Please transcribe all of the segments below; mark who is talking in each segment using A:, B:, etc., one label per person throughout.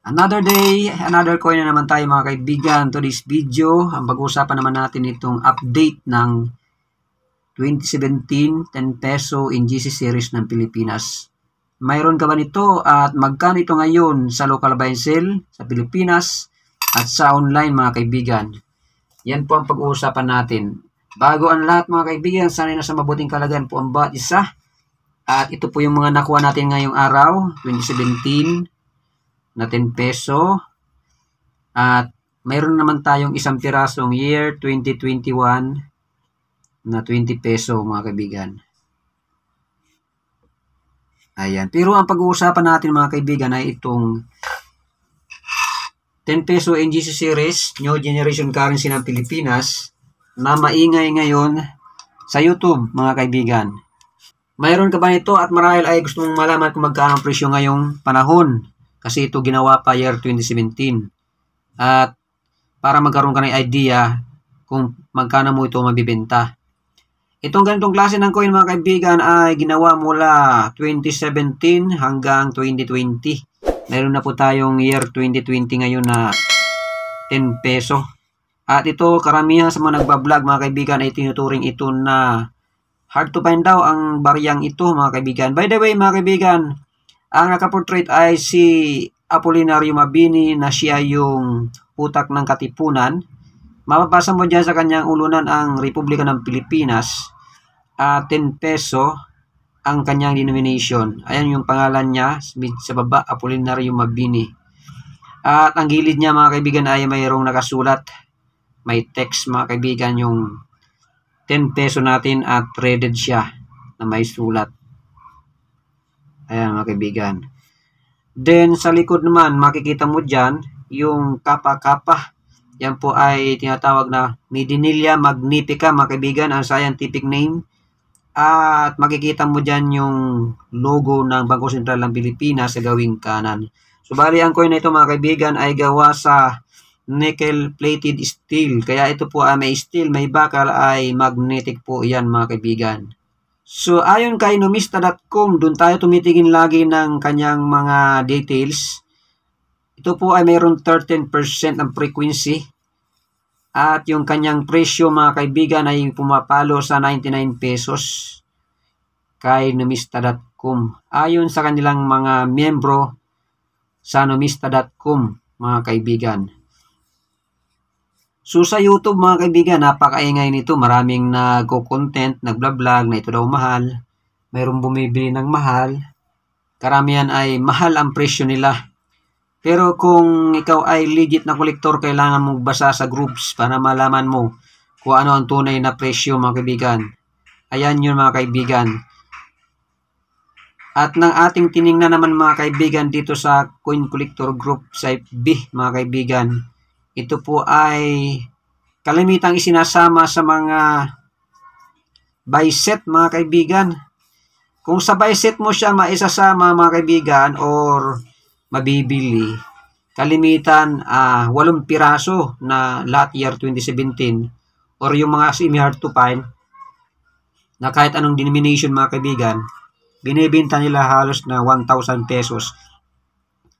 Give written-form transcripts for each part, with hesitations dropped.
A: Another day, another coin na naman tayo mga kaibigan. Today's video, ang pag-uusapan naman natin itong update ng 2017 10 peso in GC series ng Pilipinas. Mayroon ka ba nito at magkano ito ngayon sa local buy and sell sa Pilipinas at sa online mga kaibigan? Yan po ang pag-uusapan natin. Bago ang lahat mga kaibigan, sana'y nasa mabuting kalagayan po ang bawat isa. At ito po yung mga nakuha natin ngayong araw, 2017 na 10 peso. At mayroon naman tayong isang pirasong year 2021 na 20 peso mga kaibigan. Ayan. Pero ang pag-uusapan natin mga kaibigan ay itong 10 peso NGC series, New Generation Currency ng Pilipinas, na maingay ngayon sa YouTube mga kaibigan. Mayroon ka ba nito at marahil ay gusto mong malaman kung magkano ang presyo ngayong panahon? Kasi ito ginawa pa year 2017. At para magkaroon ka ng idea kung magkano mo ito mabibenta. Itong ganitong klase ng coin mga kaibigan ay ginawa mula 2017 hanggang 2020. Meron na po tayong year 2020 ngayon na 10 peso. At ito karamihan sa mga nagbablog mga kaibigan ay tinuturing ito na hard to find daw ang bariyang ito mga kaibigan. By the way mga kaibigan, ang nakaportrait ay si Apolinario Mabini na siya yung utak ng Katipunan. Mapapasa mo dyan sa kanyang ulunan ang Republika ng Pilipinas. 10 peso ang kanyang denomination. Ayan yung pangalan niya sa baba, Apolinario Mabini. At ang gilid niya mga kaibigan ay mayroong nakasulat. May text mga kaibigan yung 10 peso natin at threaded siya na may sulat. Ayan mga kaibigan. Then sa likod naman makikita mo dyan yung kapa-kapa. Yan po ay tinatawag na Medinilla magnifica mga kaibigan, ang scientific name. At makikita mo dyan yung logo ng Bangko Sentral ng Pilipinas sa gawing kanan. So bali ang coin na ito mga kaibigan ay gawa sa nickel plated steel. Kaya ito po ay may steel, may bakal, ay magnetic po yan mga kaibigan. So ayon kay numista.com, doon tayo tumitingin lagi ng kanyang mga details. Ito po ay mayroon 13% ang frequency. At yung kanyang presyo mga kaibigan ay pumapalo sa 99 pesos kay numista.com. Ayon sa kanilang mga miyembro sa numista.com mga kaibigan. So sa YouTube mga kaibigan, napakaingay nito. Maraming nagko-content, nagblog na ito daw mahal. Mayroong bumibili ng mahal. Karamihan ay mahal ang presyo nila. Pero kung ikaw ay legit na kolektor, kailangan mong basa sa groups para malaman mo kung ano ang tunay na presyo mga kaibigan. Ayan yun mga kaibigan. At ng ating tiningnan naman mga kaibigan dito sa Coin Collector Group sa FB mga kaibigan. Ito po ay kalimitang isinasama sa mga buy set mga kaibigan. Kung sa buy set mo siya maisasama mga kaibigan or mabibili, kalimitan 8 piraso na lahat year 2017 or yung mga semi-hard to find na kahit anong denomination mga kaibigan, binibenta nila halos na 1,000 pesos.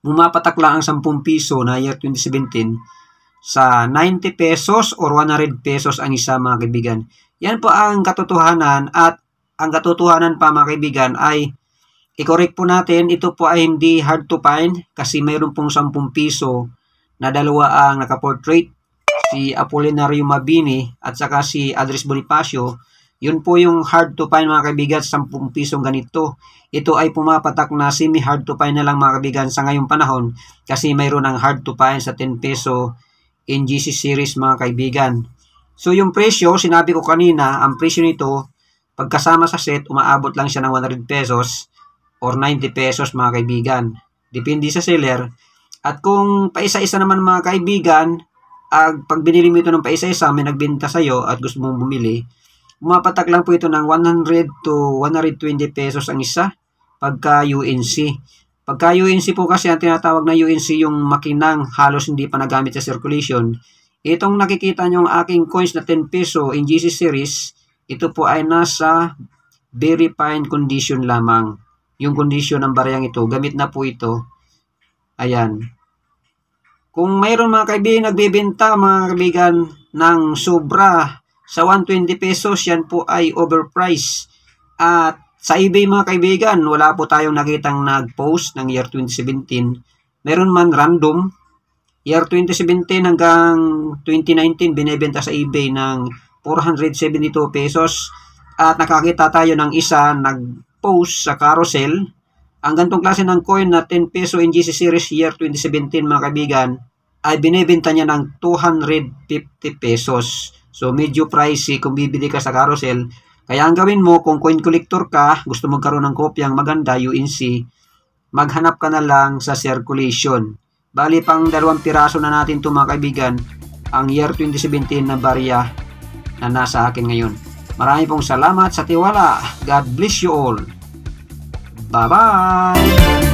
A: Bumapatak lang ang 10 piso na year 2017 sa 90 pesos or 100 pesos ang isa mga kaibigan. Yan po ang katotohanan, at ang katotohanan pa mga kaibigan ay i-correct po natin, ito po ay hindi hard to find kasi mayroon pong 10 piso na dalawa ang nakaportrait, si Apolinario Mabini at saka si Andres Bonifacio. Yun po yung hard to find mga kaibigan, 10 pisong ganito. Ito ay pumapatak na semi-hard to find na lang mga kaibigan sa ngayong panahon kasi mayroon ang hard to find sa 10 peso NGC series mga kaibigan. So yung presyo, sinabi ko kanina, ang presyo nito, pagkasama sa set, umaabot lang siya ng 100 pesos or 90 pesos mga kaibigan. Depende sa seller. At kung paisa-isa naman mga kaibigan, pag binili mo ito ng paisa-isa, may nagbenta sa'yo at gusto mong bumili, umapatak lang po ito ng 100 to 120 pesos ang isa pagka UNC. Pagka UNC po kasi ang tinatawag na UNC yung makinang halos hindi pa nagamit sa circulation. Itong nakikita nyo ang aking coins na 10 peso in GC series, ito po ay nasa very fine condition lamang. Yung condition ng bariyang ito, gamit na po ito. Ayan. Kung mayroon mga kaibigan nagbebenta mga kaibigan ng sobra sa 120 pesos, yan po ay overpriced. At sa eBay mga kaibigan, wala po tayong nakitang nag-post ng year 2017. Meron man random, year 2017 hanggang 2019 binebenta sa eBay ng 472 pesos. At nakakita tayo ng isa nag-post sa carousel. Ang gantong klase ng coin na 10 peso NGC series year 2017 mga kaibigan ay binebenta niya ng 250 pesos. So medyo pricey kung bibili ka sa carousel. Kaya ang gawin mo kung coin collector ka, gusto magkaroon ng kopyang maganda UNC, maghanap ka na lang sa circulation. Bali pang 2 piraso na natin ito mga kaibigan, ang year 2017 na barya na nasa akin ngayon. Marami pong salamat sa tiwala. God bless you all. Bye-bye!